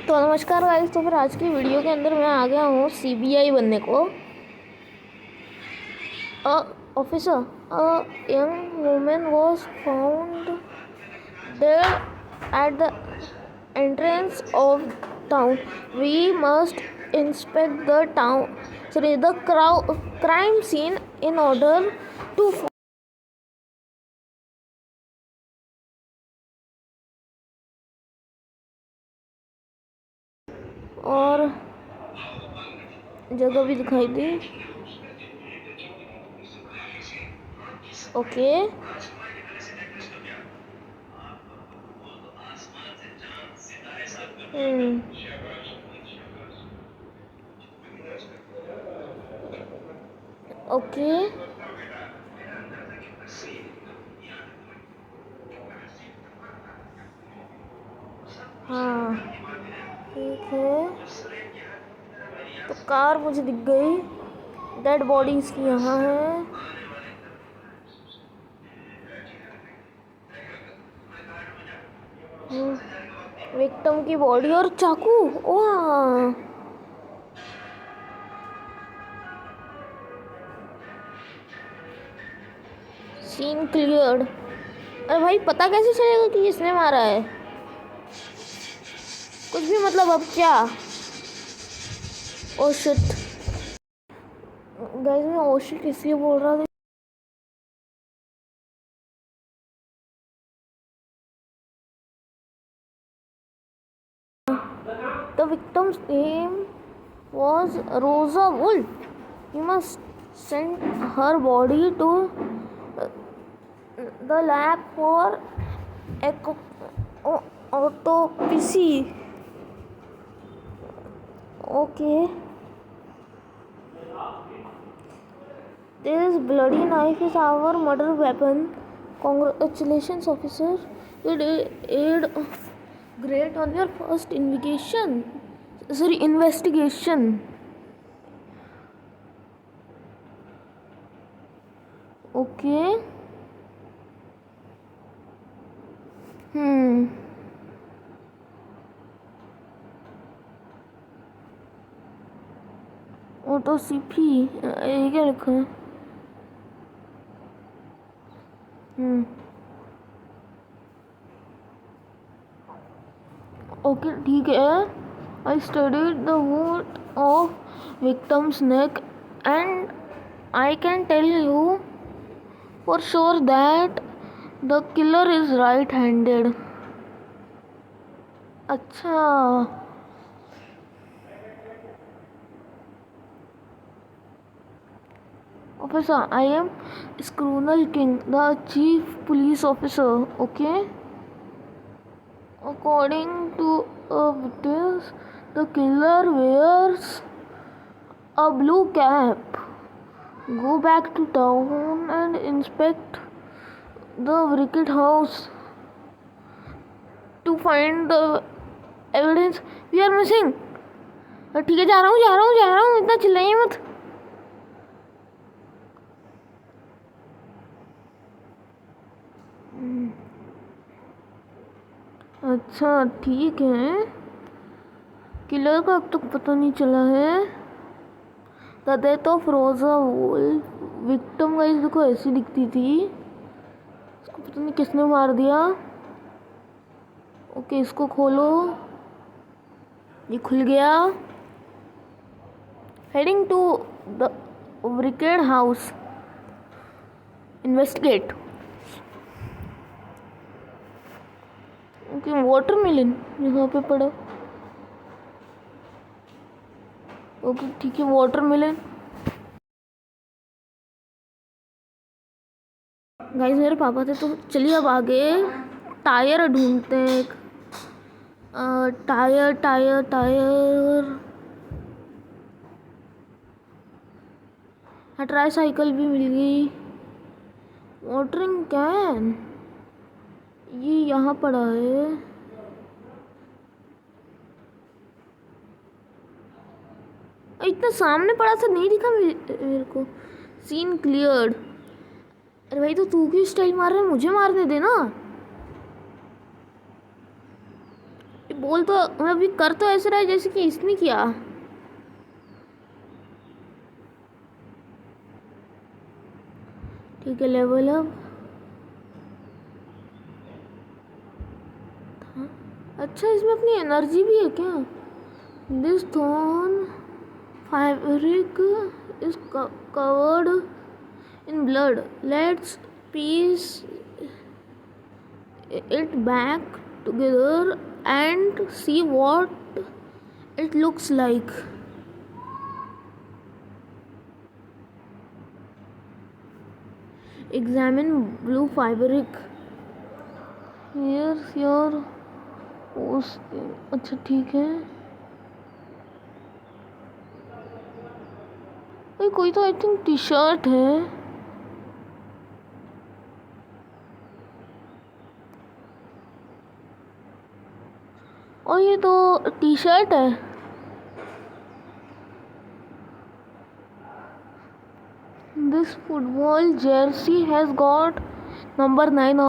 तो नमस्कार गाइस। तो फिर आज की वीडियो के अंदर मैं आ गया हूँ सीबीआई बनने को। Officer, a young woman was found dead at the entrance of town. We must inspect the crime scene in order to. और जगह भी दिखाई दी। ओके ओके हाँ ठीक है। तो कार मुझे दिख गई। डेड बॉडी इसकी यहाँ है। विक्टिम की बॉडी और चाकू। ओह, सीन क्लियर्ड। अरे भाई, पता कैसे चलेगा कि किसने मारा है? कुछ भी मतलब, अब क्या? ओ शिट गाइस, मैं ओ शिट इसलिए बोल रहा था। The victim's name was Rosa Wolf. He must send her body to the lab for autopsy. Okay. This bloody knife is our murder weapon. Congratulations, officer. You did great on your first investigation. Okay. ऑटो सीपी, ये क्या लिखा है? Okay ठीक है। I studied the wound of victim's neck and I can tell you for sure that the killer is right handed. अच्छा, officer, I am Skrunal King, the chief police officer. Okay. According to witness, the killer wears a blue cap. Go back to town and inspect the brick house to find the evidence we are missing. ठीक है, जा रहा हूँ, इतना चिल्लाइए मत। अच्छा ठीक है। किलर का अब तक पता नहीं चला है। द डेथ ऑफ रोजा वुल्फ। विक्टिम गाइस देखो ऐसी दिखती थी। इसको पता नहीं किसने मार दिया। ओके, इसको खोलो। ये खुल गया। Heading to the brigade house, investigate. Okay, watermelon यहाँ पे पड़ा। ओके ठीक है, वाटरमेलन। गाइस मेरे पापा थे, तो चलिए अब आगे टायर ढूंढते हैं। टायर। हाँ, ट्राईसाइकिल भी मिल गई। वाटरिंग कैन, ये यहाँ पड़ा है। इतना सामने पड़ा था, नहीं दिखा मेरे को। Scene cleared. अरे भाई, तो तू क्यों स्टाइल मार रहा है? मुझे मारने देना। बोल तो मैं अभी कर तो ऐसे रहा है जैसे कि इसने किया। ठीक है, लेवल अप। अच्छा, इसमें अपनी एनर्जी भी है क्या? This thorn fabric is covered in blood. Let's piece it back together and see what it looks like. Examine blue fabric. Here's your post. अच्छा ठीक है। कोई तो आई थिंक टी शर्ट है। और ये तो टी शर्ट है। This football Jersey has got number 9 on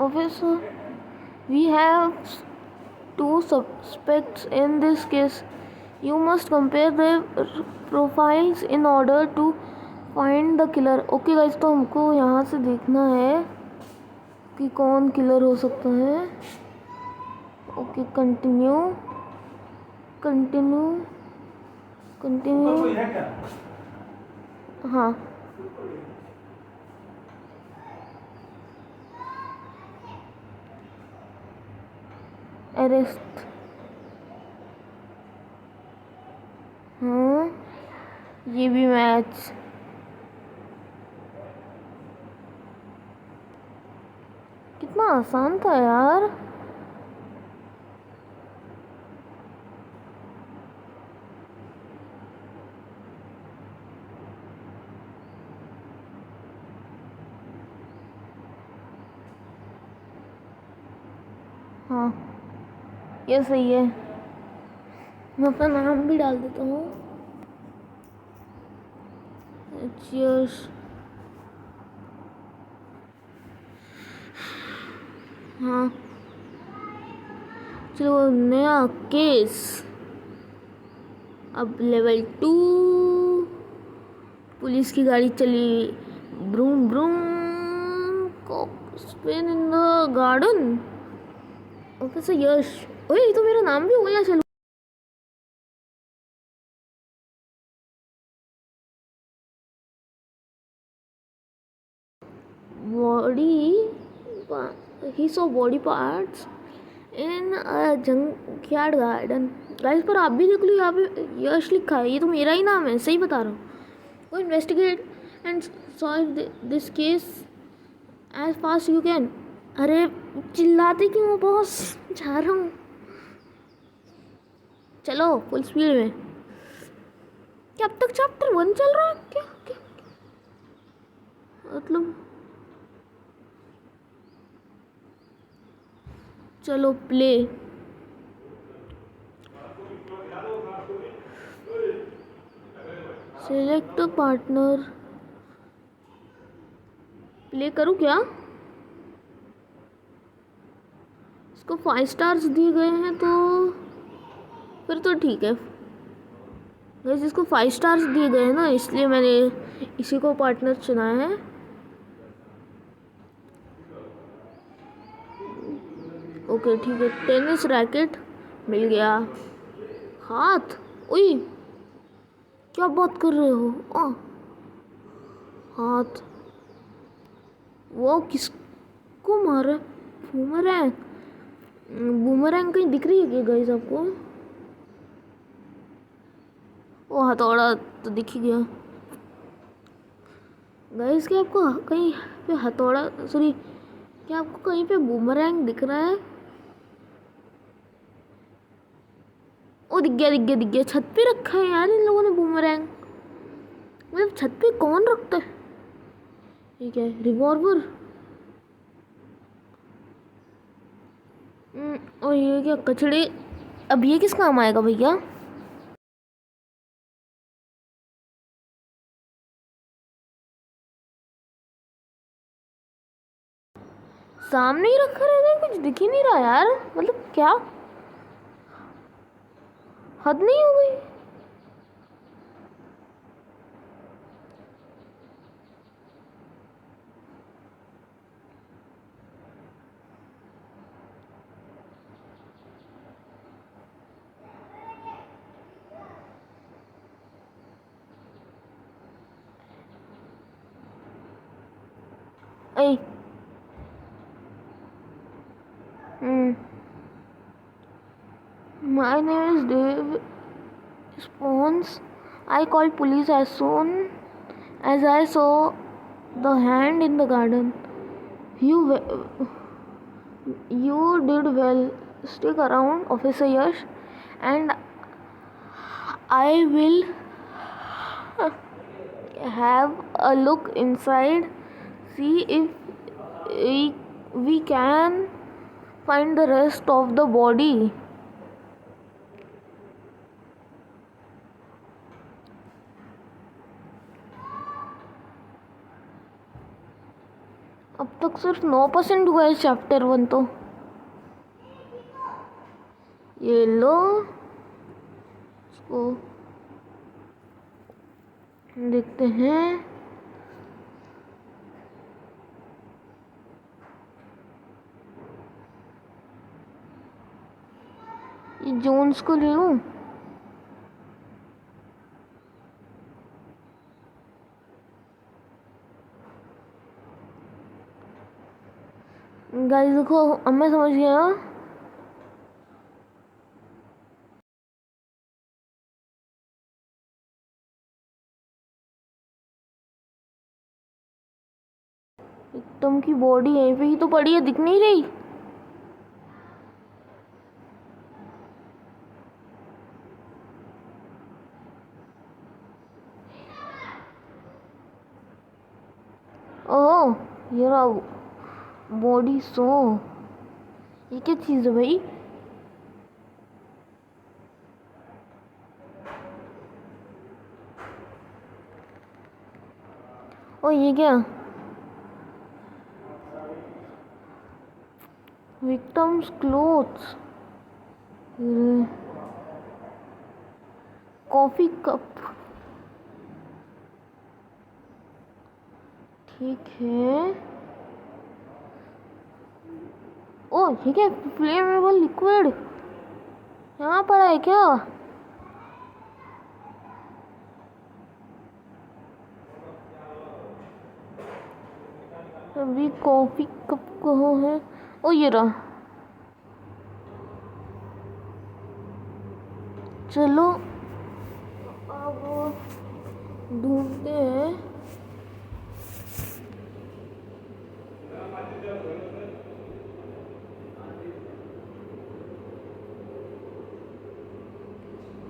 officer. We have two suspects in this case. You must compare their profiles in order to find the killer. Okay guys, तो हमको यहाँ से देखना है कि कौन किलर हो सकता है। Okay, continue continue continue. हाँ, अरेस्ट। हाँ, ये भी मैच। कितना आसान था यार। हाँ, ये सही है। मैं अपना नाम भी डाल देता हूँ। चीयर्स। हाँ, चलो नया केस। अब लेवल 2। पुलिस की गाड़ी चली। Vroom vroom. Spin in the garden. Okay sir, Yash. ओए, ये तो मेरा नाम भी हो गया। चलो, body. He saw body parts in junkyard garden. Guys, पर आप भी देख लो, यहाँ पे यश लिखा है। ये तो मेरा ही नाम है, सही बता रहा हूँ। वो investigate and solve this case as fast you can. अरे चिल्लाते क्यों हो बॉस? जा रहा हूँ, चलो फुल स्पीड में। क्या अब तक चैप्टर 1 चल रहा है? क्या क्या मतलब? चलो प्ले। Select partner. प्ले करूँ क्या? इसको 5 स्टार्स दिए गए हैं तो फिर तो ठीक है। गाइस, इसको 5 स्टार्स दिए गए हैं ना, इसलिए मैंने इसी को पार्टनर चुना है। ओके ठीक है। टेनिस रैकेट मिल गया। हाथ। ओए, क्या बात कर रहे हो? हाथ। वो किसको मारा? बूमरैंग। बूमरैंग कहीं दिख रही है क्या गाइस आपको? वो हथौड़ा तो दिख ही गया। गाइस, क्या आपको कहीं पे हथौड़ा, सॉरी, क्या आपको कहीं पे बूमरैंग दिख रहा है? ओ, दिख गया दिख गया दिख गया। छत पे रखा है यार इन लोगों ने बूमरैंग। मतलब छत पे कौन रखता है? ठीक है, रिवॉल्वर। और ये क्या कचड़े, अब ये किस काम आएगा भैया? सामने ही रखा रहता है, कुछ दिख ही नहीं रहा यार, मतलब क्या हद नहीं हो गई? ऐ My name is Dave Spons. I called police as soon as I saw the hand in the garden. You you did well. Stick around, Officer Yash, and I will have a look inside. See if we can find the rest of the body. अब तक सिर्फ 9% हुआ है chapter 1 तो। ये लो, इसको देखते हैं। ये जोन्स को ले लूं। गाइस देखो, अब मैं समझ गया। विक्टिम की बॉडी यहीं पे ही तो पड़ी है, दिख नहीं रही। ओह, ये रहा बॉडी। सो ये क्या चीज़ है भाई? ओ ये क्या? विक्टिम्स क्लोथ्स, कॉफी कप, ठीक है। ओ ये क्या? फ्लेमेबल लिक्विड यहाँ पड़ा है क्या? अभी कॉफी कप कहाँ है? ओ ये रहा। चलो अब ढूंढते हैं।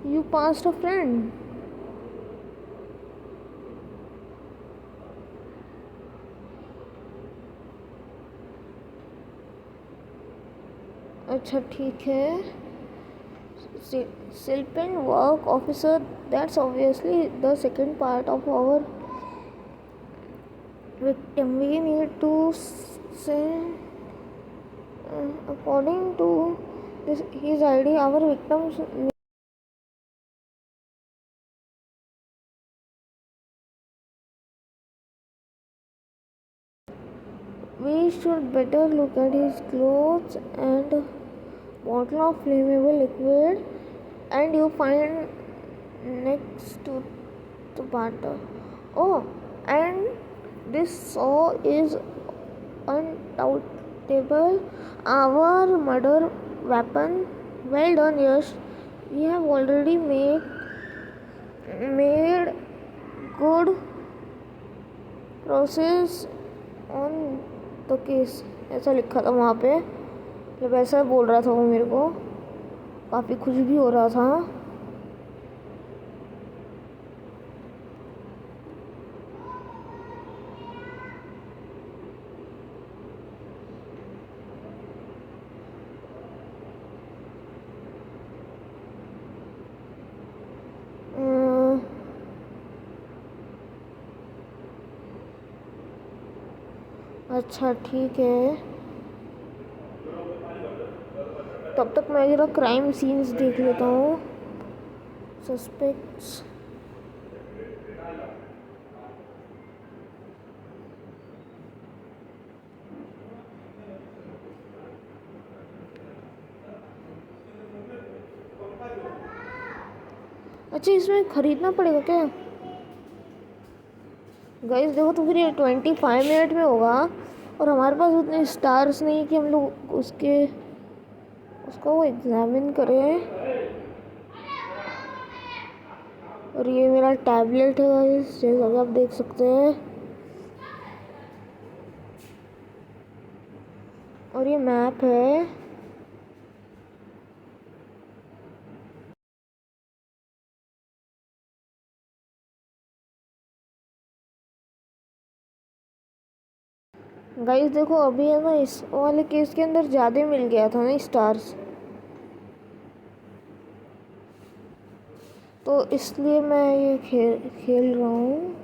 You passed a friend. अच्छा ठीक है। Silpent work officer, that's obviously the second part of our victim. We need to say, according to his ID, our victims. We should better look at his clothes and bottle of flammable liquid, and you find next to the butter. Oh, and this saw is undoubtable our murder weapon. Well done, Yash. We have already made good process on the case. ऐसा लिखा था वहाँ पे, जब ऐसा बोल रहा था वो मेरे को, काफ़ी खुश भी हो रहा था। अच्छा ठीक है, तब तक मैं जरा क्राइम सीन्स देख लेता हूँ। सस्पेक्ट्स, अच्छा इसमें ख़रीदना पड़ेगा क्या? गाइस देखो, तो फिर ये 25 मिनट में होगा और हमारे पास उतने स्टार्स नहीं कि हम लोग उसका वो एग्जामिन करें। और ये मेरा टैबलेट है गाइस, जैसा कि आप देख सकते हैं, और ये मैप है। गाइस देखो, अभी है ना इस वाले केस के अंदर ज़्यादा मिल गया था ना स्टार्स, तो इसलिए मैं ये खेल रहा हूँ।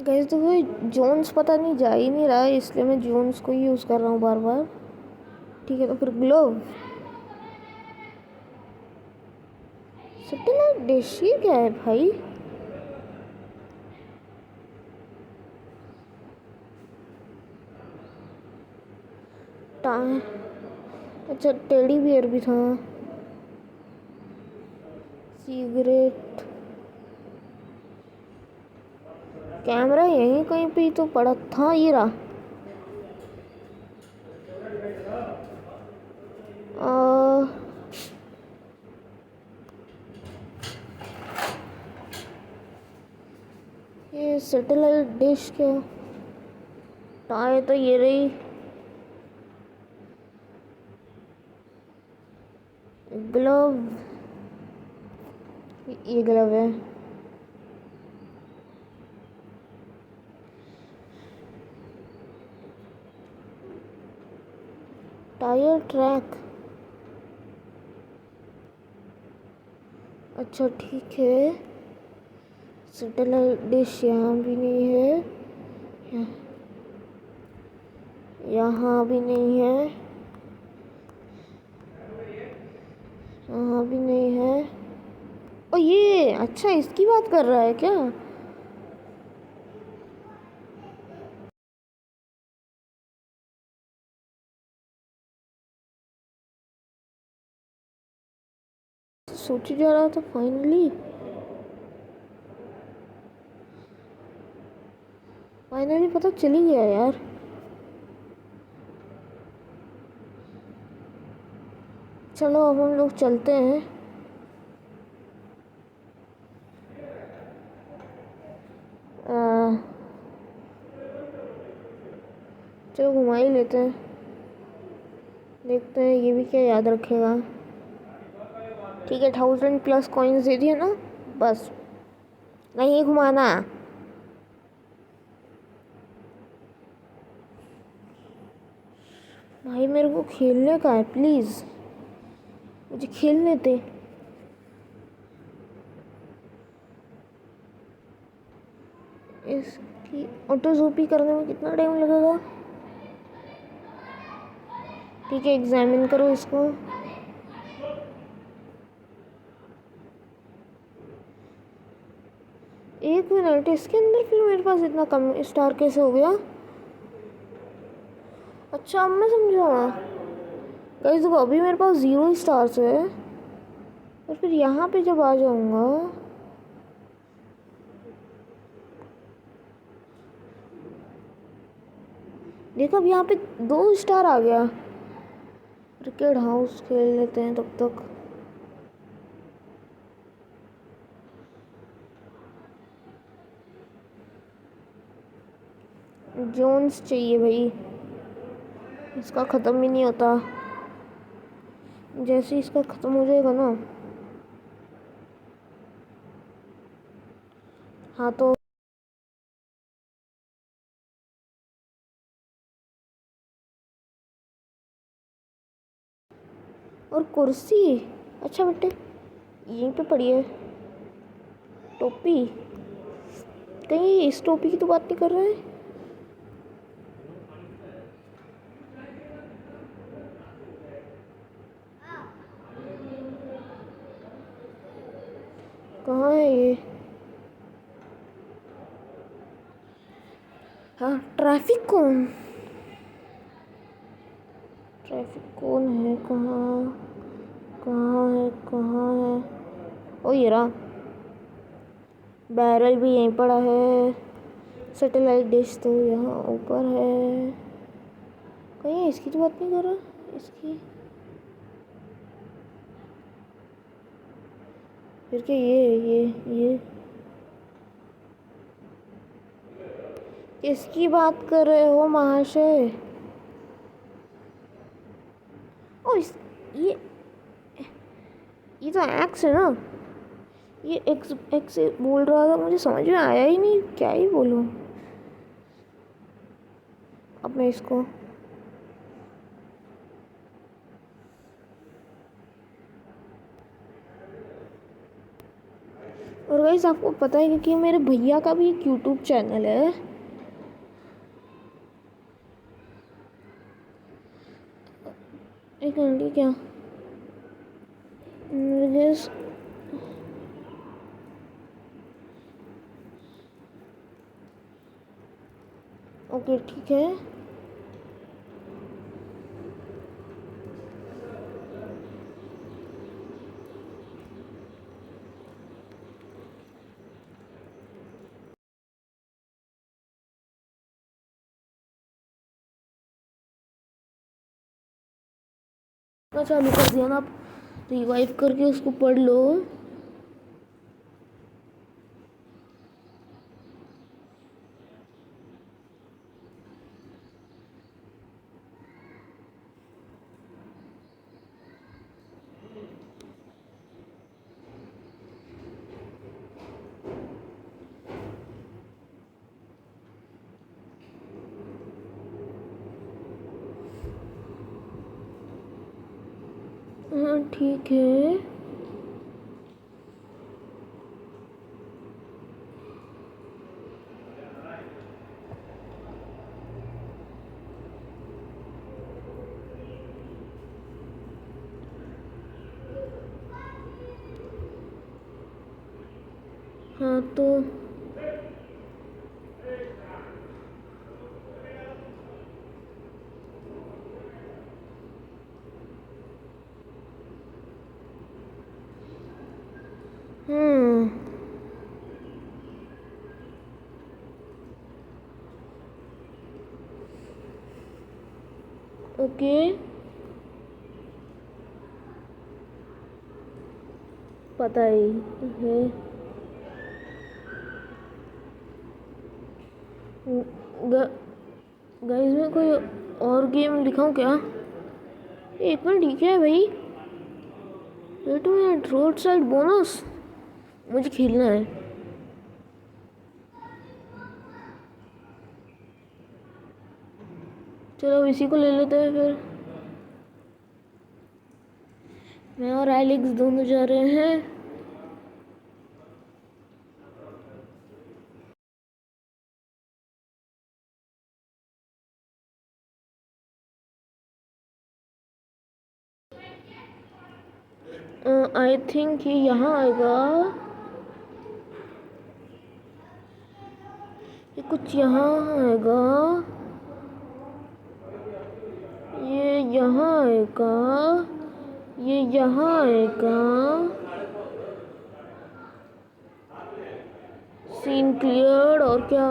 गाइस देखो, जोन्स पता नहीं जा ही नहीं रहा है, इसलिए मैं जोन्स को ही यूज़ कर रहा हूँ बार बार। ठीक है, तो फिर ग्लोव, सैटेलाइट डिश, ये क्या है भाई? टाइम, अच्छा टेडी बियर भी था। सिगरेट, कैमरा यहीं कहीं पे ही तो पड़ा था, ये रहा। आ, ये सैटेलाइट डिश क्या? टाई तो ये रही। ग्लव, ये ग्लव है। टायर ट्रैक, अच्छा ठीक है। सैटेलाइट डिश यहाँ भी नहीं है, यहाँ भी नहीं है, यहाँ भी नहीं है। और ये, अच्छा इसकी बात कर रहा है क्या? सोची जा रहा था, फाइनली फाइनली पता चल ही गया यार। चलो अब हम लोग चलते हैं। चलो घुमा ही लेते हैं, देखते हैं ये भी क्या याद रखेगा। ठीक है, 1000+ कॉइन्स दे दिए ना, बस नहीं घुमाना। भाई मेरे को खेलने का है, प्लीज़ मुझे खेलने दे। इसकी ऑटो ज़ूपी करने में कितना टाइम लगेगा? ठीक है, एग्जामिन करो इसको। एक मिनट, इसके अंदर फिर मेरे पास इतना कम स्टार कैसे हो गया? अच्छा अब मैं समझा। गाइस देखो, अभी मेरे पास 0 स्टार्स है, और फिर यहाँ पे जब आ जाऊँगा, देखो अब यहाँ पे 2 स्टार आ गया। क्रिकेट हाउस खेल लेते हैं तब तक। जोन्स चाहिए भाई, इसका ख़त्म ही नहीं होता। जैसे इसका ख़त्म हो जाएगा ना, हाँ तो और कुर्सी। अच्छा बेटे यहीं पे पड़ी है। टोपी, कहीं इस टोपी की तो बात नहीं कर रहे हैं? कहाँ है ये? हाँ ट्रैफिक कौन, ट्रैफिक कौन है? कहाँ कहाँ है, कहाँ है? ओ ये रहा। बैरल भी यहीं पड़ा है। सैटेलाइट डिश तो यहाँ ऊपर है। कहीं इसकी तो बात नहीं कर रहा। इसकी फिर क्या? ये किसकी बात कर रहे हो महाशय? ओ ये तो एक्स है ना। ये एक्स एक्स बोल रहा था, मुझे समझ में आया ही नहीं क्या ही बोलूं। अब मैं इसको और गाइस आपको पता है क्योंकि मेरे भैया का भी एक यूट्यूब चैनल है। एक घंटे क्या गेस। ओके ठीक है। चालू कर दिया ना, आप रिवाइव करके उसको पढ़ लो। हाँ ठीक है। हाँ तो ओके पता ही है। गाइस मैं कोई और गेम दिखाऊं क्या? एक मिनट ठीक है भाई, wait minute. Road side bonus मुझे खेलना है। चलो इसी को ले लेते हैं फिर। मैं और एलेक्स दोनों जा रहे हैं। आई थिंक ये यहाँ आएगा। ये कुछ यहाँ आएगा। ये यहाँ आएगा। ये यहाँ आएगा। Scene clear. और क्या?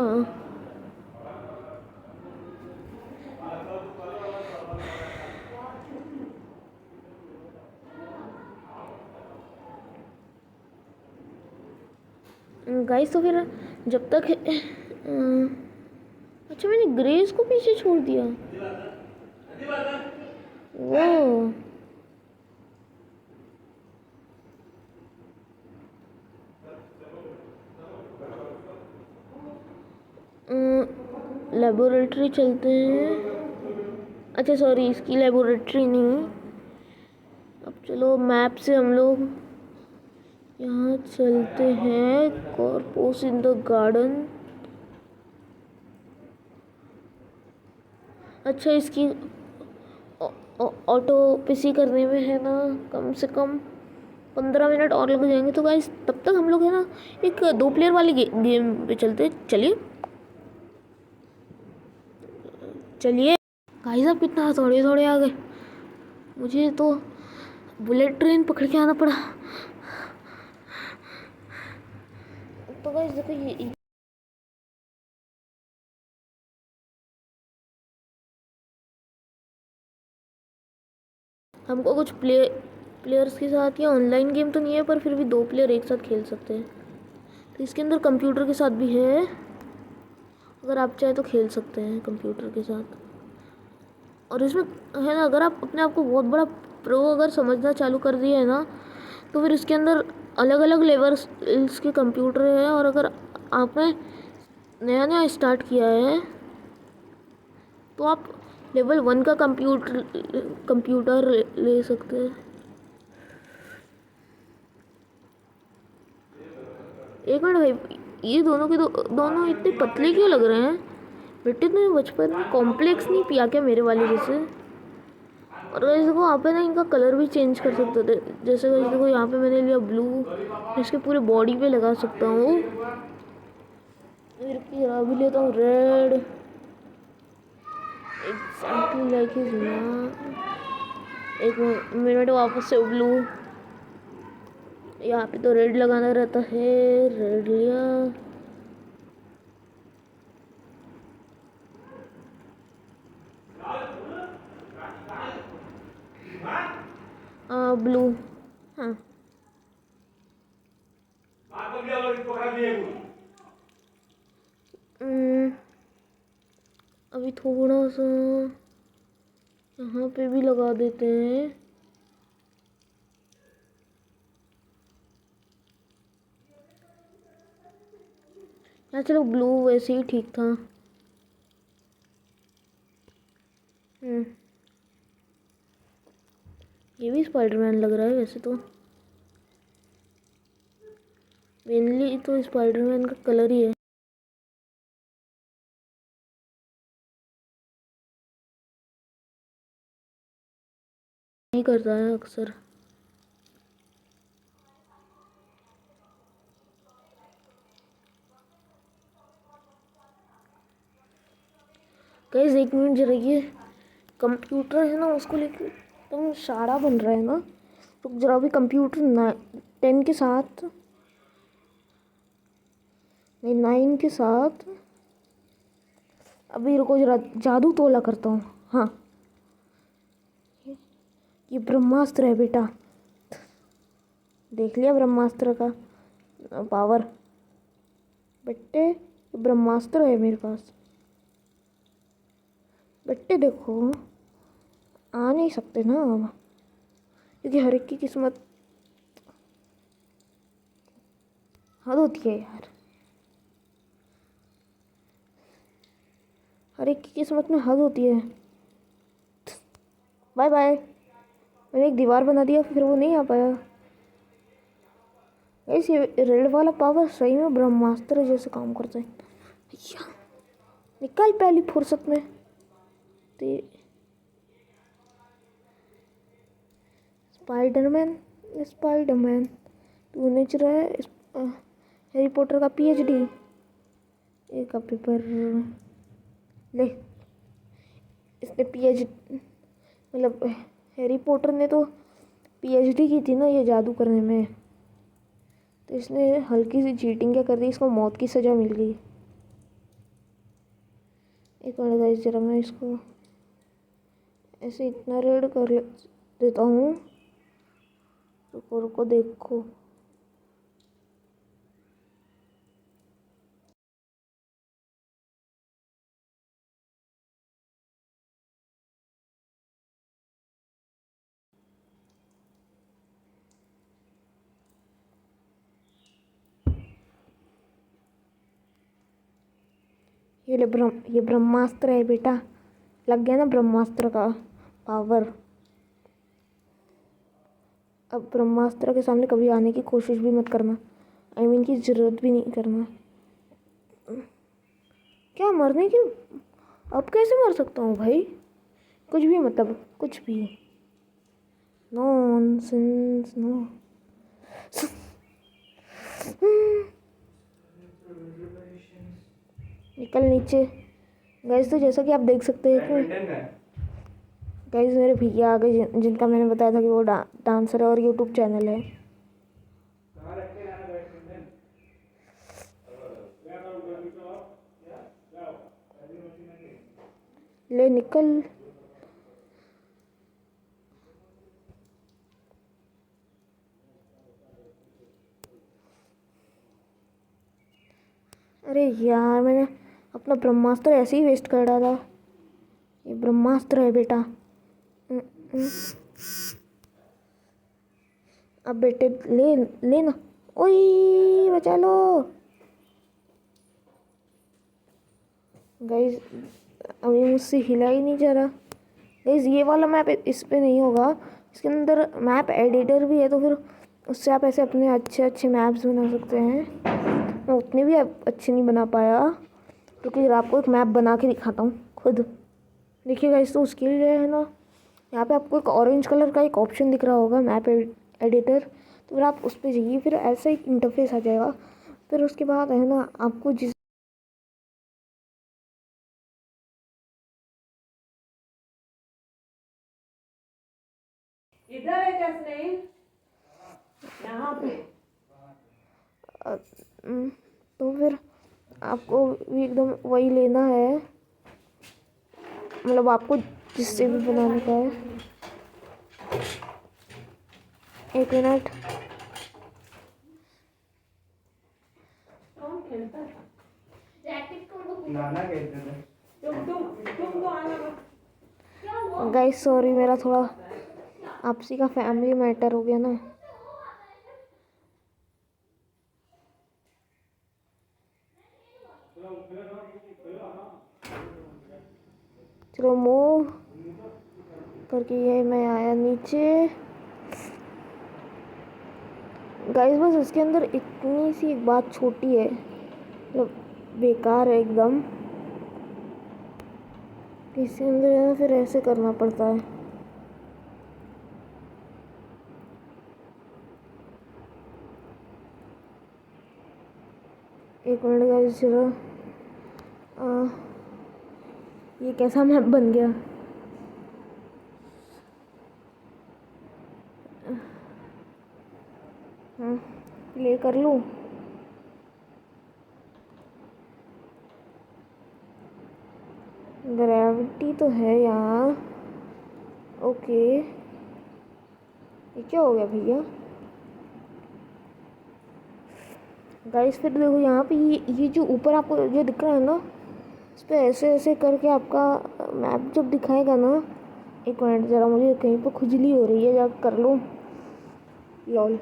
गाइस तो फिर जब तक अच्छा मैंने ग्रेस को पीछे छोड़ दिया। वो लेबोरेटरी चलते हैं। अच्छा सॉरी, इसकी लेबोरेटरी नहीं। अब चलो मैप से हम लोग यहाँ चलते हैं। कॉर्पोस इन द गार्डन। अच्छा, इसकी ऑटो पीसी करने में है ना कम से कम 15 मिनट और लग जाएंगे। तो गाइस तब तक हम लोग है ना एक 2 प्लेयर वाली गेम पे चलते। चलिए चलिए गाइस, आप कितना थोड़े थोड़े आ गए। मुझे तो बुलेट ट्रेन पकड़ के आना पड़ा। तो गाइस देखो ये हमको कुछ प्लेयर्स के साथ, या ऑनलाइन गेम तो नहीं है पर फिर भी 2 प्लेयर एक साथ खेल सकते हैं। तो इसके अंदर कंप्यूटर के साथ भी है, अगर आप चाहे तो खेल सकते हैं कंप्यूटर के साथ। और इसमें है ना, अगर आप अपने आप को बहुत बड़ा प्रो अगर समझना चालू कर दिए है ना, तो फिर इसके अंदर अलग अलग लेवल्स के कंप्यूटर है। और अगर आपने नया नया स्टार्ट किया है तो आप लेवल 1 का कंप्यूटर ले सकते हैं। एक मिनट भाई, ये दोनों के दोनों इतने पतले क्यों लग रहे हैं? बेटे तुमने बचपन में कॉम्प्लेक्स नहीं पिया क्या मेरे वाले जैसे? और वैसे देखो यहाँ पे ना इनका कलर भी चेंज कर सकते थे। जैसे वैसे देखो यहाँ पे मैंने लिया ब्लू, इसके पूरे बॉडी पे लगा सकता हूँ। फिर यहाँ भी लेता हूँ रेड, एग्जैक्टली लाइक हिज माँ। एक मिनट, वापस से ब्लू। यहाँ पे तो रेड लगाना रहता है, रेड लिया। ब्लू। हाँ अभी थोड़ा सा यहाँ पे भी लगा देते हैं। हाँ चलो, ब्लू वैसे ही ठीक था। ये भी स्पाइडरमैन लग रहा है वैसे तो। मेनली तो स्पाइडरमैन का कलर ही है। नहीं करता है अक्सर। गाइस एक मिनट जरा, ये कंप्यूटर है ना उसको लेके तुम सारा बन रहा है ना, तो जरा भी कंप्यूटर 10 के साथ नहीं 9 के साथ अभी रुको, जरा जादू तोला करता हूँ। हाँ ये ब्रह्मास्त्र है बेटा, देख लिया ब्रह्मास्त्र का पावर। बेटे ब्रह्मास्त्र है मेरे पास। बेटे देखो, आ नहीं सकते ना अब, क्योंकि हर एक की किस्मत हद होती है यार। हर एक की किस्मत में हद होती है। Bye bye. मैंने एक दीवार बना दिया, फिर वो नहीं आ पाया। ऐसे रेड वाला पावर सही में ब्रह्मास्त्र जैसे काम करता है। या निकल पहली फुर्सत में। ते स्पाइडरमैन, स्पाइडरमैन तू नेच रहा है हैरी पॉटर का पीएचडी। एक का पेपर ले, इसने पीएचडी मतलब हैरी पॉटर ने तो पीएचडी की थी ना ये जादू करने में, तो इसने हल्की सी चीटिंग क्या कर दी, इसको मौत की सज़ा मिल गई। एक मिनट गाइस, जरा मैं इसको ऐसे इतना रेड कर देता हूँ। रुको रुको देखो, ये ब्रह्मास्त्र है बेटा, लग गया ना ब्रह्मास्त्र का पावर। अब ब्रह्मास्त्र के सामने कभी आने की कोशिश भी मत करना। आई मीन की ज़रूरत भी नहीं करना। क्या मरने की? अब कैसे मर सकता हूँ भाई? कुछ भी मतलब कुछ भी। Nonsense no. निकल नीचे। गाइस तो जैसा कि आप देख सकते हैं कि गाइस मेरे भैया आ गए जिनका मैंने बताया था कि वो डांसर है और यूट्यूब चैनल है। ले निकल। अरे यार मैंने अपना ब्रह्मास्त्र ऐसे ही वेस्ट कर डाला। ये ब्रह्मास्त्र है बेटा। अब बेटे ले लेना। ओए बचा लो गाइस। अभी मुझसे हिला ही नहीं जा रहा। गाइस ये वाला मैप इस पे नहीं होगा। इसके अंदर मैप एडिटर भी है तो फिर उससे आप ऐसे अपने अच्छे अच्छे मैप्स बना सकते हैं। मैं उतने भी अच्छे नहीं बना पाया क्योंकि फिर आपको एक मैप बना के दिखाता हूँ खुद। देखिए गाइस तो उसके लिए है ना, यहाँ पे आपको एक ऑरेंज कलर का एक ऑप्शन दिख रहा होगा मैप एडिटर। तो फिर आप उस पर जाइए, फिर ऐसा एक इंटरफेस आ जाएगा। फिर उसके बाद है ना आपको जिस इधर है क्या स्नेहिल? यहाँ पे। तो फिर आपको भी एकदम वही लेना है, मतलब आपको जिससे भी बनाने का है। एक मिनट। कौन खेलता है? नाना खेलते थे। तुम तो आना मत। गाइस सॉरी, मेरा थोड़ा आपसी का फैमिली मैटर हो गया ना। चलो मूव करके ये मैं आया नीचे। गाइस बस इसके अंदर इतनी सी एक बात छोटी है, मतलब बेकार है एकदम। इसके अंदर है ना फिर ऐसे करना पड़ता है। एक मिनट गाइस जरा। ये कैसा मैप बन गया? प्ले कर लूँ? ग्रेविटी तो है यहाँ। ओके ये क्या हो गया भैया? गाइस फिर देखो यहाँ पे ये जो ऊपर आपको जो दिख रहा है ना, इस पर ऐसे ऐसे करके आपका मैप जब दिखाएगा ना। एक मिनट ज़रा, मुझे कहीं पर खुजली हो रही है, जा कर लूँ। लॉल।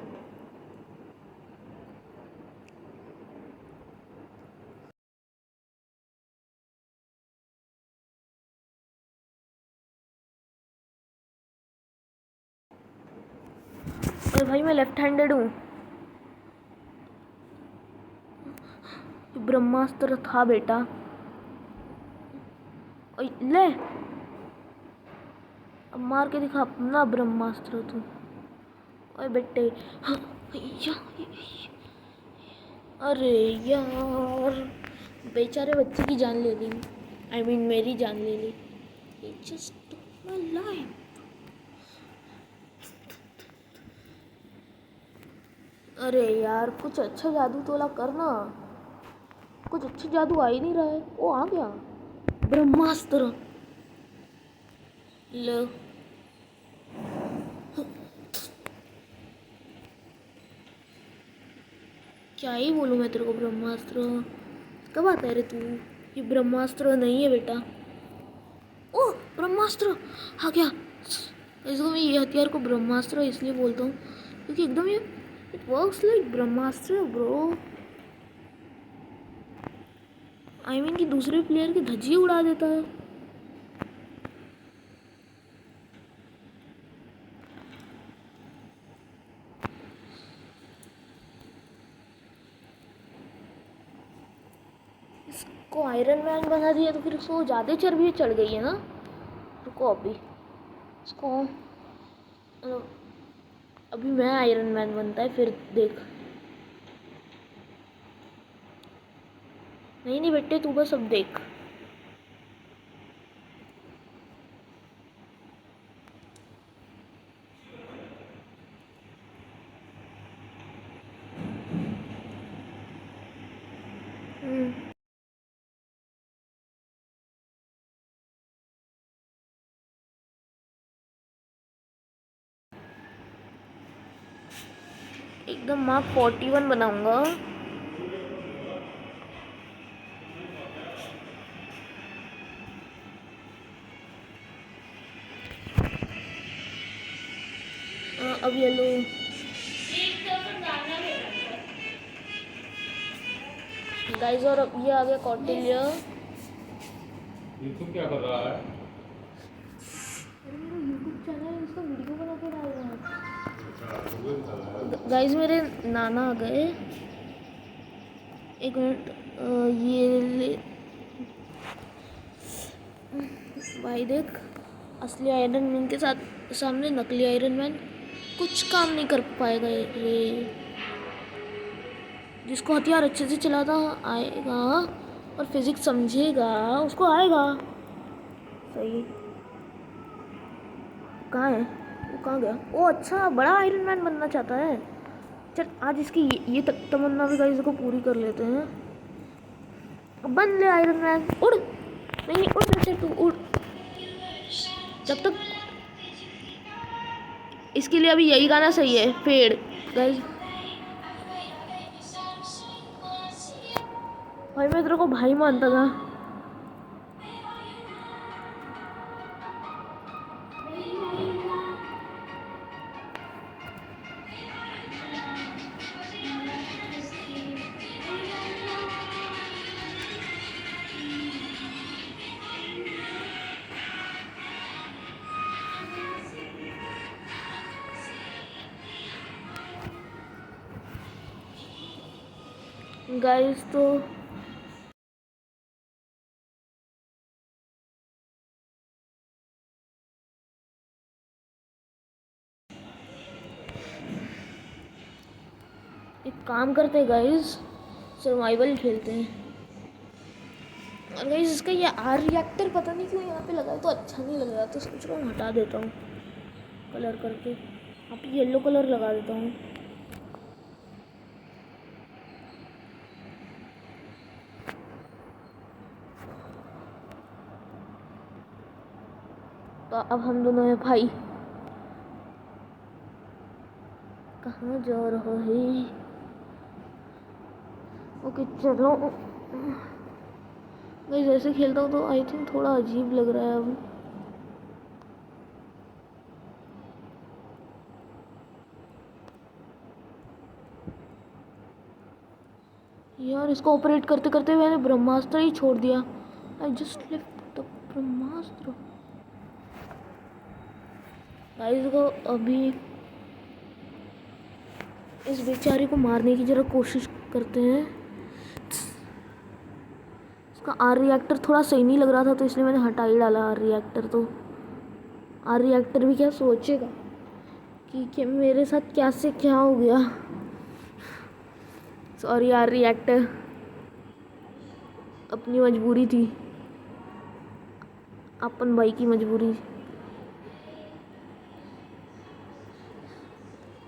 अरे भाई मैं लेफ्ट हैंडेड हूँ। ब्रह्मास्त्र था बेटा। ले अब मार के दिखा अपना ब्रह्मास्त्र तू। ओए बेटे। हाँ, अरे यार बेचारे बच्चे की जान ले ली। आई मीन मेरी जान ले ली। It just took my life. अरे यार कुछ अच्छा जादू तोला करना। कुछ अच्छा जादू आ ही नहीं रहा है। वो आ गया ब्रह्मास्त्र। लो क्या ही बोलूँ मैं तेरे को। ब्रह्मास्त्र कब आता है रे तू? ये ब्रह्मास्त्र नहीं है बेटा। ओह ब्रह्मास्त्र आ गया। इसको मैं ये हथियार को ब्रह्मास्त्र इसलिए बोलता हूँ क्योंकि एकदम ये it works like Brahmastra bro. I mean कि दूसरे प्लेयर की धज्जी उड़ा देता है। को आयरन मैन बना दिया तो फिर उसको ज़्यादा चर्बी चढ़ गई है ना। रुको अभी इसको अभी मैं आयरन मैन बनता है फिर देख। नहीं नहीं बेटे तू बस अब देख। एकदम मार्क 41 बनाऊंगा। अब ये लो गाइस और अब ये आ गया कौटिल्य। यूट्यूब क्या कर रहा है? अरे मेरा यूट्यूब चैनल है उसका वीडियो बना के डाल रहा है। अच्छा, गाइस मेरे नाना आ गए। एक मिनट ये ले भाई देख असली आयरन मैन के साथ सामने नकली आयरन मैन कुछ काम नहीं कर पाएगा। ये जिसको हथियार अच्छे से चलाता आएगा और फिजिक्स समझेगा उसको आएगा। सही कहाँ है वो, कहाँ गया? ओ अच्छा बड़ा आयरन मैन बनना चाहता है। चल आज इसकी ये तमन्ना भी गाइस को पूरी कर लेते हैं। अब बन ले आयरन मैन, उड़। नहीं नहीं उड़ बेटे तू उड़। जब तक इसके लिए अभी यही गाना सही है पेड़ गाइस। भाई मैं तेरे को भाई मानता था। गाइस तो एक काम करते हैं गाइस, सर्वाइवल खेलते हैं। और गाइस इसका ये आर रिएक्टर पता नहीं क्यों यहाँ पे लगा है तो अच्छा नहीं लग रहा, तो सोच रहा हूँ हटा देता हूँ कलर करके। यहाँ पे येलो कलर लगा देता हूँ। तो अब हम दोनों हैं भाई। कहाँ जा रहा है? ओके चलो। मैं जैसे खेलता हूँ तो आई थिंक थोड़ा अजीब लग रहा है अब। यार इसको ऑपरेट करते करते मैंने ब्रह्मास्त्र ही छोड़ दिया। I just left the Brahmastra. Guys को अभी इस बेचारे को मारने की जरा कोशिश करते हैं। इसका आर रिएक्टर थोड़ा सही नहीं लग रहा था तो इसलिए मैंने हटा ही डाला आर रिएक्टर। तो आर रिएक्टर भी क्या सोचेगा कि मेरे साथ क्या से क्या हो गया। सॉरी आर रिएक्टर, अपनी मजबूरी थी, अपन भाई की मजबूरी।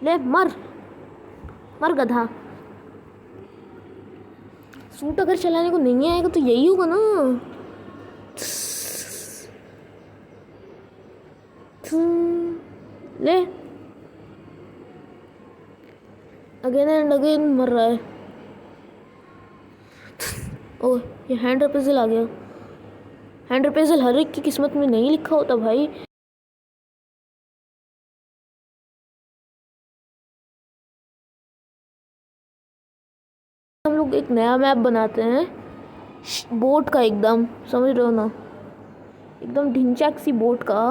ले मर मर गधा। सूट अगर चलाने को नहीं आएगा तो यही होगा ना। ले अगेन एंड अगेन मर रहा है। ओह ये हैंड रिपेजल आ गया। हैंड रिपेजल हर एक की किस्मत में नहीं लिखा होता भाई। हम लोग एक नया मैप बनाते हैं बोट का, एकदम समझ रहे हो ना, एकदम ढिंचैक सी बोट का।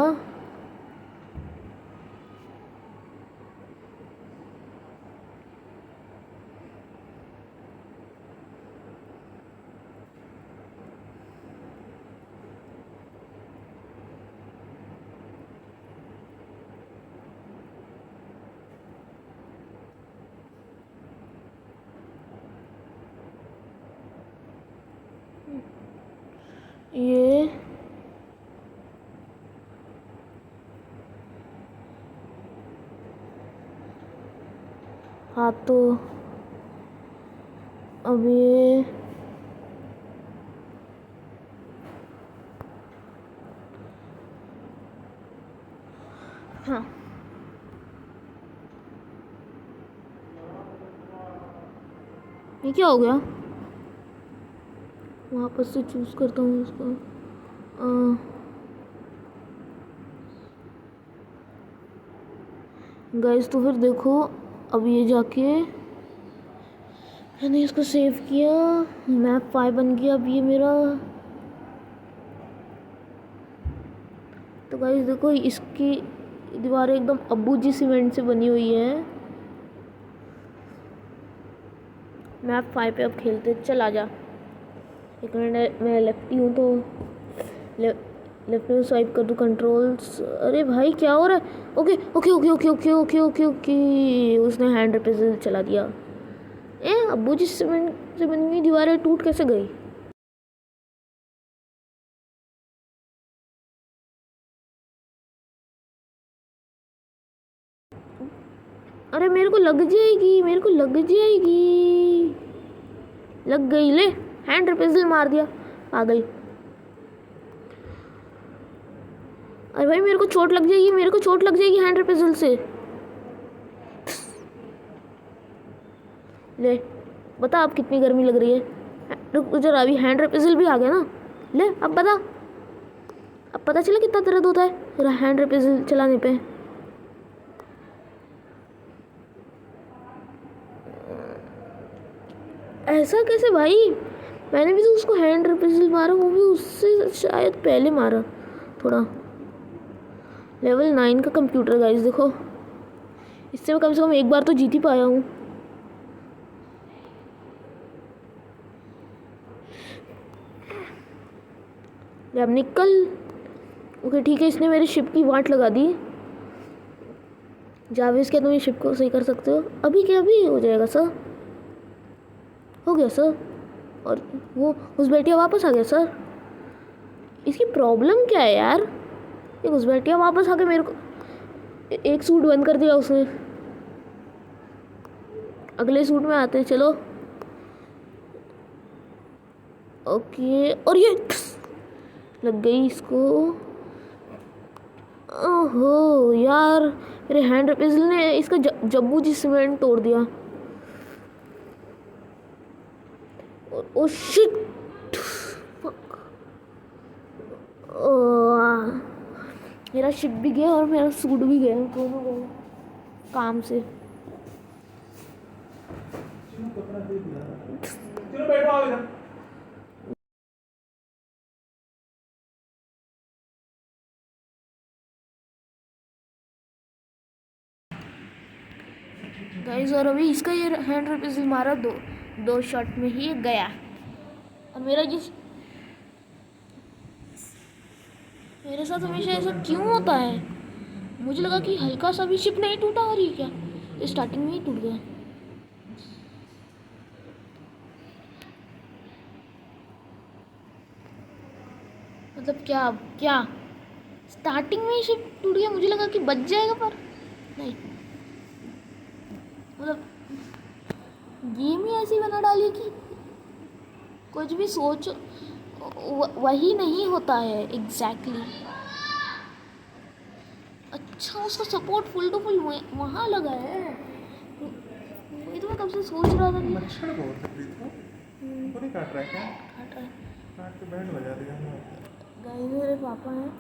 हाँ तो अब ये हाँ ये क्या हो गया? वापस से चूज करता हूँ इसको। गाइस तो फिर देखो, अब ये जाके मैंने इसको सेव किया, मैप 5 बन गया अब ये मेरा। तो गाइस देखो, इसकी दीवारें एकदम अब्बू जी सीमेंट से बनी हुई है। मैप 5 पे अब खेलते, चल आ जा। एक मिनट, मैं लेफ्टी हूँ तो लेफ्ट में स्वाइप कर दूँ कंट्रोल्स। अरे भाई क्या हो रहा है? Okay okay okay okay okay okay okay okay, उसने हैंड रिपेजल चला दिया। अब्बू जी सीमेंट से बनी हुई दीवारें टूट कैसे गई? अरे मेरे को लग जाएगी, मेरे को लग जाएगी। लग गई, ले हैंड रिपेजल मार दिया पागल। अरे भाई मेरे को चोट लग जाएगी, मेरे को चोट लग जाएगी हैंड रिपेजल से। ले बता अब कितनी गर्मी लग रही है। रुक जरा, अभी हैंड रिपेजल भी आ गया ना। ले अब बता, अब पता चला कितना दर्द होता है हैंड रिपेजल चलाने पे। ऐसा कैसे भाई? मैंने भी तो उसको हैंड रिपेजल मारा, वो भी उससे शायद पहले मारा थोड़ा। लेवल 9 का कंप्यूटर गाइस देखो, इससे मैं कम से कम एक बार तो जीत ही पाया हूँ। अब निकल। ओके ठीक है, इसने मेरी शिप की वाट लगा दी। जावेस क्या तुम ये शिप को सही कर सकते हो? अभी क्या अभी हो जाएगा सर? हो गया सर। और वो उस बेटिया वापस आ गया सर। इसकी प्रॉब्लम क्या है यार? ये उस बेटिया वापस आके मेरे को एक सूट बंद कर दिया उसने। अगले सूट में आते हैं, चलो। ओके, और ये लग गई इसको। ओहो यार, मेरे हैंड रिपेजल ने इसका जब्बू जी सीमेंट तोड़ दिया। ओ शिट, मेरा शिप भी गया और मेरा सूट भी गया, दोनों गए काम से। चलो बैठो आओ इधर। गाइस और अभी इसका ये हैंड रिपेजल मारा, दो शॉट में ही गया। और मेरे साथ हमेशा ऐसा क्यों होता है? मुझे लगा कि हल्का सा भी शिप नहीं टूटा, और ये क्या, ये स्टार्टिंग में ही टूट गया। मतलब क्या क्या स्टार्टिंग में ही शिप टूट गया? मुझे लगा कि बच जाएगा, पर नहीं। मतलब गेम ही ऐसी बना डाली कि कुछ भी सोच वही नहीं होता है एग्जैक्टली। अच्छा, उसका सपोर्ट फुल टू फुल वहाँ लगा है। ये तो मैं कब से सोच रहा था कि मच्छर बहुत तकलीफ को नहीं काट रहा है क्या? काट रहा है। काट के बैंड बजा दिया गाइस मेरे पापा हैं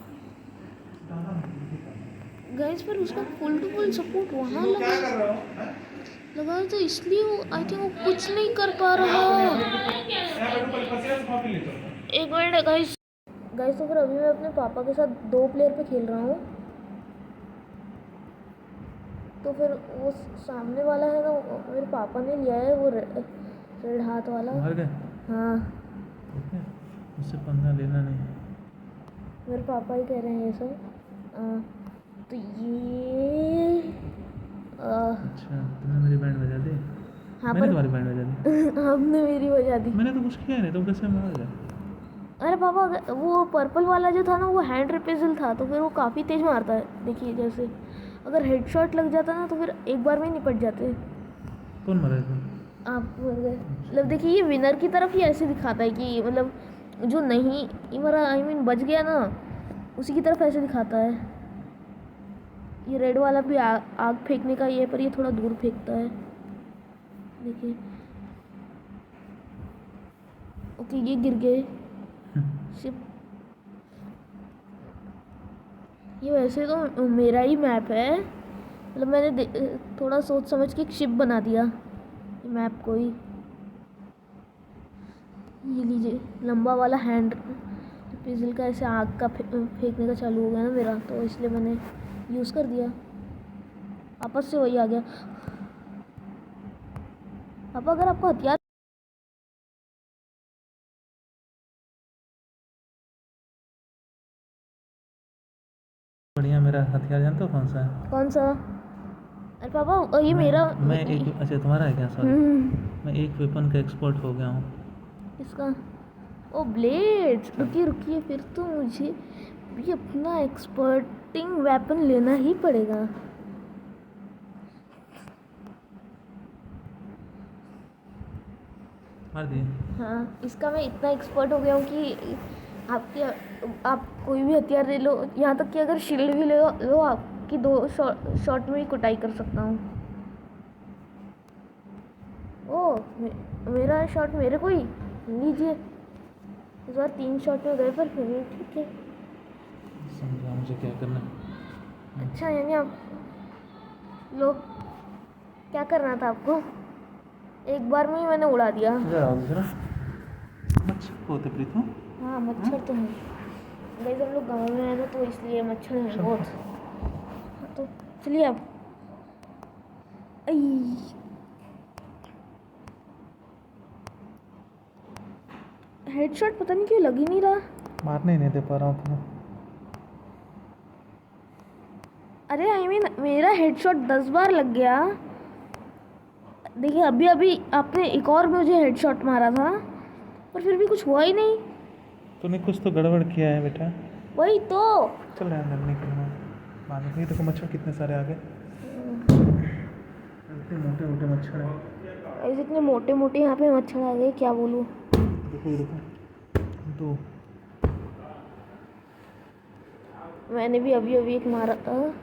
गाइस, पर उसका फुल टू फुल सपोर्ट वहाँ लगा तो इसलिए वो आई थिंक वो कुछ नहीं कर पा रहा। एक मिनट गाइस। तो फिर अभी मैं अपने पापा के साथ 2 प्लेयर पे खेल रहा हूँ। तो फिर वो सामने वाला है ना, मेरे पापा ने लिया है, वो रेड हाथ वाला। मर गए? हाँ, उससे पंगा लेना नहीं। मेरे पापा ही कह रहे हैं ये सब। तो ये अच्छा, तुमने मेरी बैंड बजा दी? हाँ, मैंने तुम्हारी बैंड बजा दी? आपने मेरी बजा दी। मैंने तो कुछ किया नहीं, तुम कैसे मार गए? अरे पापा, वो पर्पल वाला जो था ना, वो हैंड रिपेजल था, तो फिर वो काफ़ी तेज मारता है। देखिए जैसे अगर हेडशॉट लग जाता ना, तो फिर एक बार में ही निपट जाते। कौन मरा इसमें? आप मतलब देखिए ये विनर की तरफ ही ऐसे दिखाता है कि मतलब जो नहीं ये मरा आई मीन बच गया ना उसी की तरफ ऐसे दिखाता है। ये रेड वाला भी आग फेंकने का ये है पर ये थोड़ा दूर फेंकता है। देखिए ओके ये गिर गए शिप। ये वैसे तो मेरा ही मैप है मतलब मैंने थोड़ा सोच समझ के एक शिप बना दिया मैप को ही। ये लीजिए लंबा वाला हैंड पिजल का ऐसे आग का फेंकने का चालू हो गया ना मेरा तो इसलिए मैंने यूज़ कर दिया। आपस से वही आ गया। अब अगर आपको हथियार बढ़िया। मेरा हथियार जानते हो कौन सा है? कौन सा? अरे पापा ये मेरा मैं एक अच्छा तुम्हारा है क्या? सॉरी, हम्म, मैं एक वेपन का एक्सपर्ट हो गया हूँ। इसका ओ ब्लेड। रुकिए रुकिए फिर तो मुझे भी अपना एक्सपर्टिंग वेपन लेना ही पड़ेगा। मार दिए। हाँ इसका मैं इतना एक्सपर्ट हो गया हूँ कि आपके आप कोई भी हथियार ले लो यहाँ तक कि अगर शील्ड भी ले लो आपकी 2 शॉट में ही कुटाई कर सकता हूँ। ओ मेरा शॉट मेरे को ही लीजिए। इस बार 3 शॉट में गए पर फिर भी ठीक है। समझा मुझे क्या करना है। अच्छा यानी आप लोग क्या करना था आपको? एक बार में ही मैंने उड़ा दिया। दूसरा मच्छर होते प्रीत हूँ। हाँ मच्छर तो है गाइस हम लोग गाँव में हैं ना तो इसलिए मच्छर हैं बहुत। हाँ, तो चलिए अब हेडशॉट पता नहीं क्यों लग ही नहीं रहा। मारने ही नहीं दे पा रहा हूँ तुम्हें। अरे आई मीन मेरा हेडशॉट 10 बार लग गया। देखिए अभी अभी आपने एक और मुझे हेडशॉट मारा था पर फिर भी कुछ हुआ ही नहीं। तूने कुछ तो गड़बड़ किया है बेटा। वही तो चल रहा है अंदर निकलना मालूम नहीं। देखो मच्छर कितने सारे आ गए। इतने मोटे मोटे मच्छर हैं। ऐसे इतने मोटे मोटे यहाँ पे मच्छर आ गए क्या बोलूँ। देखो ये देखो दो। मैंने भी अभी अभी एक मारा था।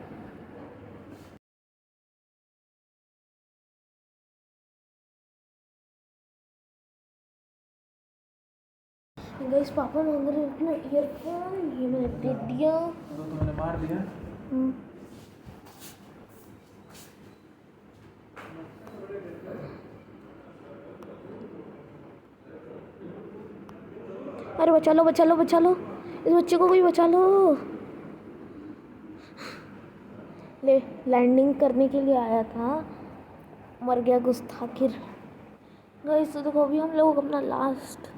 गाइस पापा मांग रहे हैं अपना ईयरफोन ये मैंने दे दिया। दो तो मैंने मार दिया। हम्म। अरे बचा लो बचा लो बचा लो इस बच्चे को कोई बचा लो। ले लैंडिंग करने के लिए आया था मर गया गुस्ताखिर। गाइस तो देखो अभी हम लोग अपना लास्ट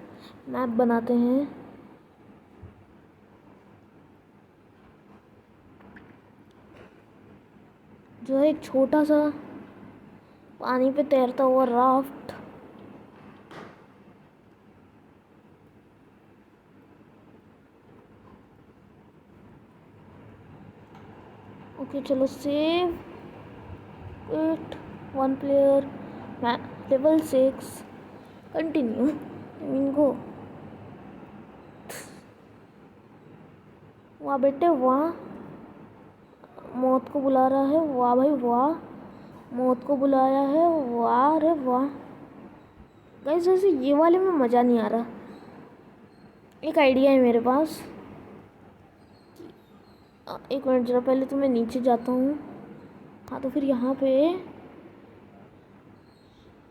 मैप बनाते हैं। जो है एक छोटा सा पानी पे तैरता हुआ राफ्ट। ओके चलो save it 1 player level 6 continue I mean go. वाह बेटे वाह मौत को बुला रहा है। वाह भाई वाह मौत को बुलाया है। वाह अरे वाह गाइस वैसे ये वाले में मज़ा नहीं आ रहा। एक आइडिया है मेरे पास। एक मिनट जरा पहले तो मैं नीचे जाता हूँ। हाँ तो फिर यहाँ पे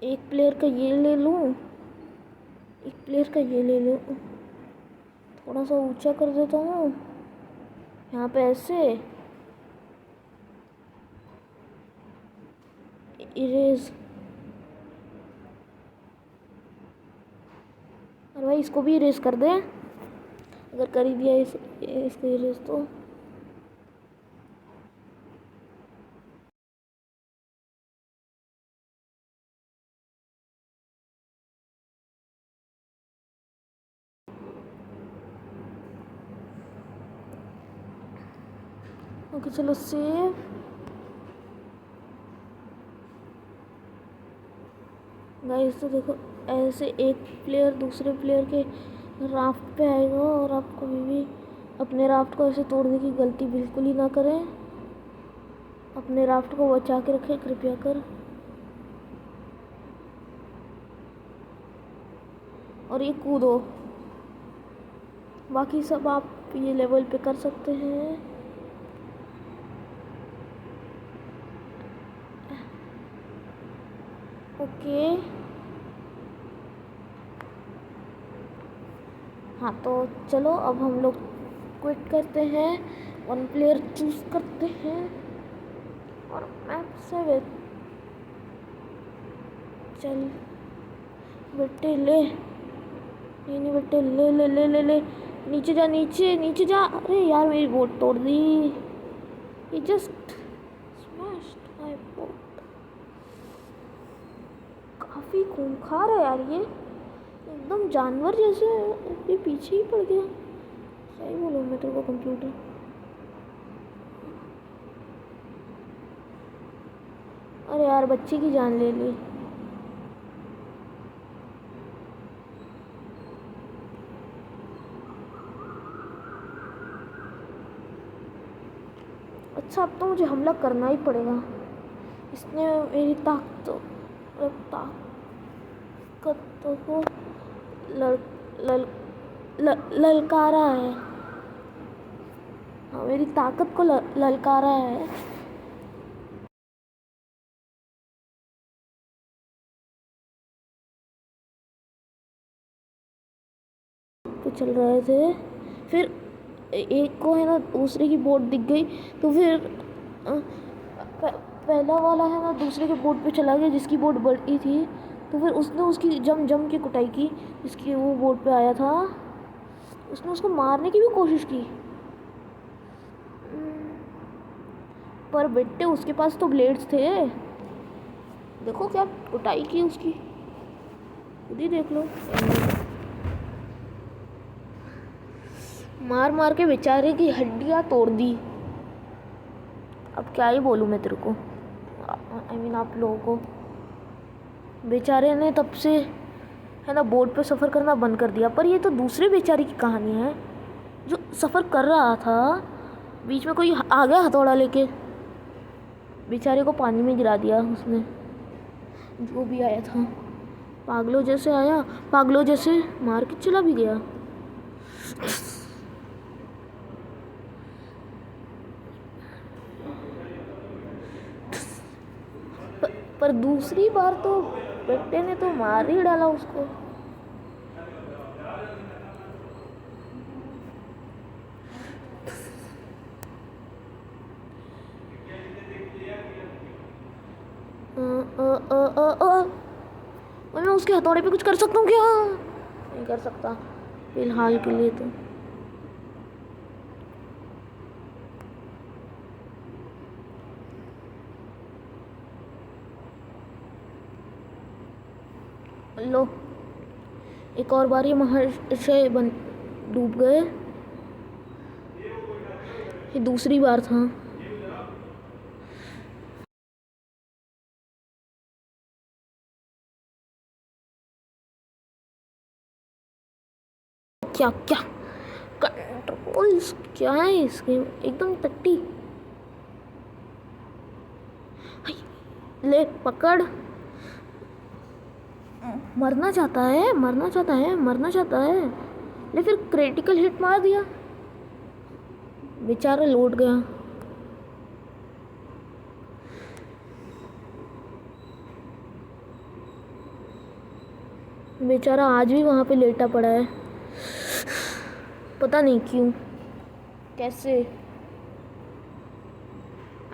एक प्लेयर का ये ले लूँ एक प्लेयर का ये ले लूँ। थोड़ा सा ऊंचा कर देता हूँ यहाँ पे ऐसे इरेज। और भाई इसको भी इरेज कर दें अगर कर ही दिया इसको इरेज तो। ओके चलो सेव गाइस तो देखो, ऐसे एक प्लेयर दूसरे प्लेयर के राफ्ट पे आएगा और आप कभी भी अपने राफ्ट को ऐसे तोड़ने की गलती बिल्कुल ही ना करें। अपने राफ्ट को बचा के रखें कृपया कर। और ये कूदो, बाकी सब आप ये लेवल पे कर सकते हैं। ओके, हाँ तो चलो अब हम लोग क्विट करते हैं, 1 प्लेयर चूज करते हैं और मैप से चल बेटे ले, नहीं बेटे ले ले ले ले ले, नीचे जा नीचे नीचे जा। अरे यार मेरी बोट तोड़ दी, ये जस्ट स्मैश्ड माय बोट। काफ़ी खूंखार है यार ये, एकदम जानवर जैसे ये पीछे ही पड़ गया। सही बोलूँ मैं तेरे को कंप्यूटर। अरे यार बच्चे की जान ले ली। अच्छा अब तो मुझे हमला करना ही पड़ेगा, इसने मेरी ताकतों को ललकारा है। हाँ मेरी ताकत को ललकारा है। तो चल रहे थे, फिर एक को है ना दूसरे की बोट दिख गई, तो फिर पहला वाला है ना दूसरे के बोट पे चला गया जिसकी बोट बड़ी थी, तो फिर उसने उसकी जम के कुटाई की जिसकी वो बोट पे आया था। उसने उसको मारने की भी कोशिश की, पर बेटे उसके पास तो ब्लेड्स थे। देखो क्या कुटाई की उसकी, खुद ही देख लो। मार मार के बेचारे की हड्डियाँ तोड़ दी। अब क्या ही बोलूँ मैं तेरे को, आई मीन आप लोगों को। बेचारे ने तब से है ना बोट पे सफ़र करना बंद कर दिया। पर ये तो दूसरे बेचारे की कहानी है जो सफ़र कर रहा था, बीच में कोई आ गया हथौड़ा लेके, बेचारे को पानी में गिरा दिया उसने। जो भी आया था पागलों जैसे आया, पागलों जैसे मार के चला भी गया। पर दूसरी बार तो बेटे ने तो मार ही डाला उसको। मैं उसके हथौड़े पे कुछ कर सकता हूँ क्या? नहीं कर सकता फिलहाल के लिए तो। लो एक और बार ये महाशय डूब गए। ये दूसरी बार था। क्या क्या कंट्रोल क्या है इसके, एकदम टट्टी। ले पकड़, मरना चाहता है मरना चाहता है मरना चाहता है। ले फिर क्रिटिकल हिट मार दिया, बेचारा लौट गया। बेचारा आज भी वहाँ पे लेटा पड़ा है, पता नहीं क्यों, कैसे,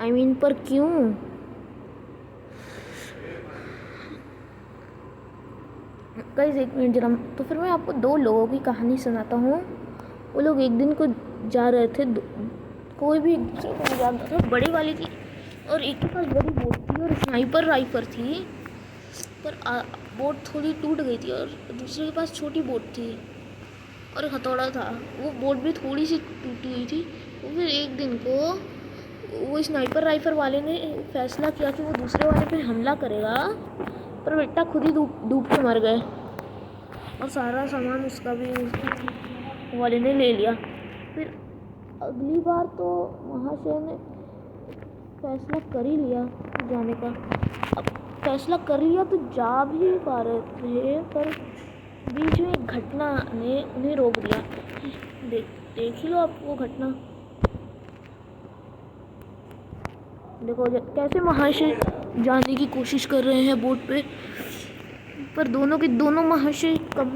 आई मीन पर क्यों। गाइस एक मिनट जरा, तो फिर मैं आपको 2 लोगों की कहानी सुनाता हूँ। वो लोग एक दिन को जा रहे थे, कोई भी एक दूसरे को नहीं जानता था, बड़ी वाली थी और एक के पास बड़ी बोट थी और स्नाइपर राइफल थी। पर बोट थोड़ी टूट गई थी और दूसरे के पास छोटी बोट थी और हथौड़ा था। वो बोट भी थोड़ी सी टूटी हुई थी। तो फिर एक दिन को वो स्नाइपर राइफल वाले ने फैसला किया कि वो दूसरे वाले पे हमला करेगा पर बेटा खुद ही डूब के मर गए और सारा सामान उसका भी वाले ने ले लिया। फिर अगली बार तो महाशय ने फैसला कर ही लिया जाने का। अब फैसला कर लिया तो जा भी पा रहे थे, पर बीच में एक घटना ने उन्हें रोक दिया। देख ही लो आप वो घटना। देखो कैसे महाशय जाने की कोशिश कर रहे हैं बोट पे, पर दोनों के दोनों महाशय कम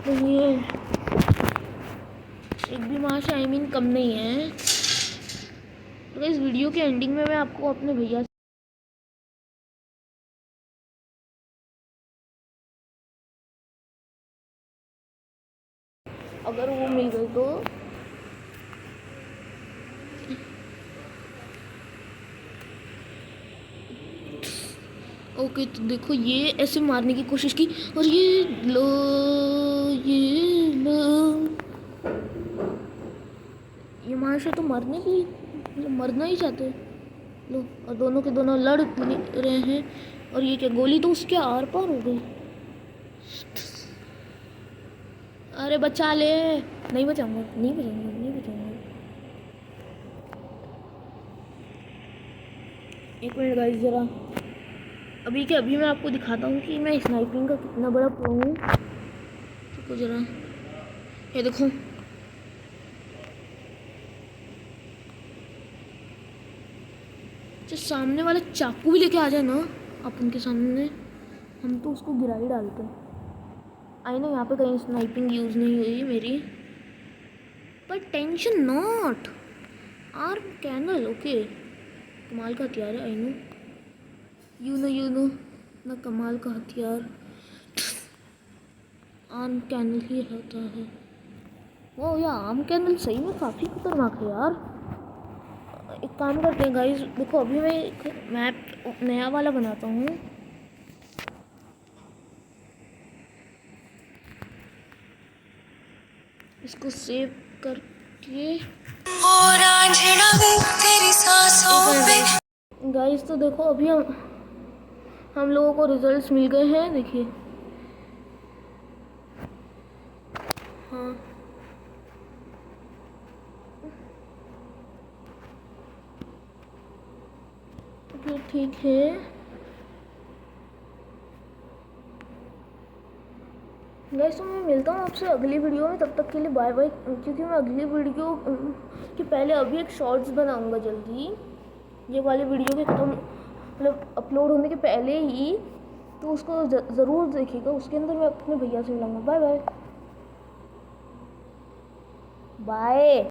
नहीं है। एक भी महाशय आई मीन कम नहीं है। तो इस वीडियो के एंडिंग में मैं आपको अपने भैया अगर वो मिल गई तो ओके। तो देखो ये ऐसे मारने की कोशिश की और ये लो ये महाशय तो मरना ही चाहते हैं। लो और दोनों के दोनों लड़ रहे हैं और ये क्या गोली तो उसके आर पार हो गई। अरे बचा ले। नहीं बचाऊंगा। एक मिनट गाइस जरा अभी के अभी मैं आपको दिखाता हूँ कि मैं स्नाइपिंग का कितना बड़ा प्रो हूँ। तो जरा ये देखो, जो सामने वाला चाकू भी लेके आ जाए ना आप उनके सामने, हम तो उसको गिरा ही डालते हैं। आई नो यहाँ पे कहीं स्नाइपिंग यूज़ नहीं हुई मेरी, पर tension not. Arm cannon okay, कमाल का हथियार है। आई नो यू नो ना कमाल का हथियार आर्म कैनल ही होता है। वो या आर्म कैनल सही में काफ़ी खतरनाक है यार। एक काम करते हैं गाइस, देखो अभी मैं एक मैप नया वाला बनाता हूँ। इसको सेव करके गाइस तो देखो अभी हम लोगों को रिजल्ट्स मिल गए हैं। देखिए हाँ ओके ठीक है। गाइस तो मैं मिलता हूँ आपसे अगली वीडियो में, तब तक के लिए बाय बाय। क्योंकि मैं अगली वीडियो के पहले अभी एक शॉर्ट्स बनाऊँगा जल्दी, ये वाली वीडियो के खत्म मतलब अपलोड होने के पहले ही, तो उसको ज़रूर देखिएगा। उसके अंदर मैं अपने भैया से मिलूँगा। Bye bye.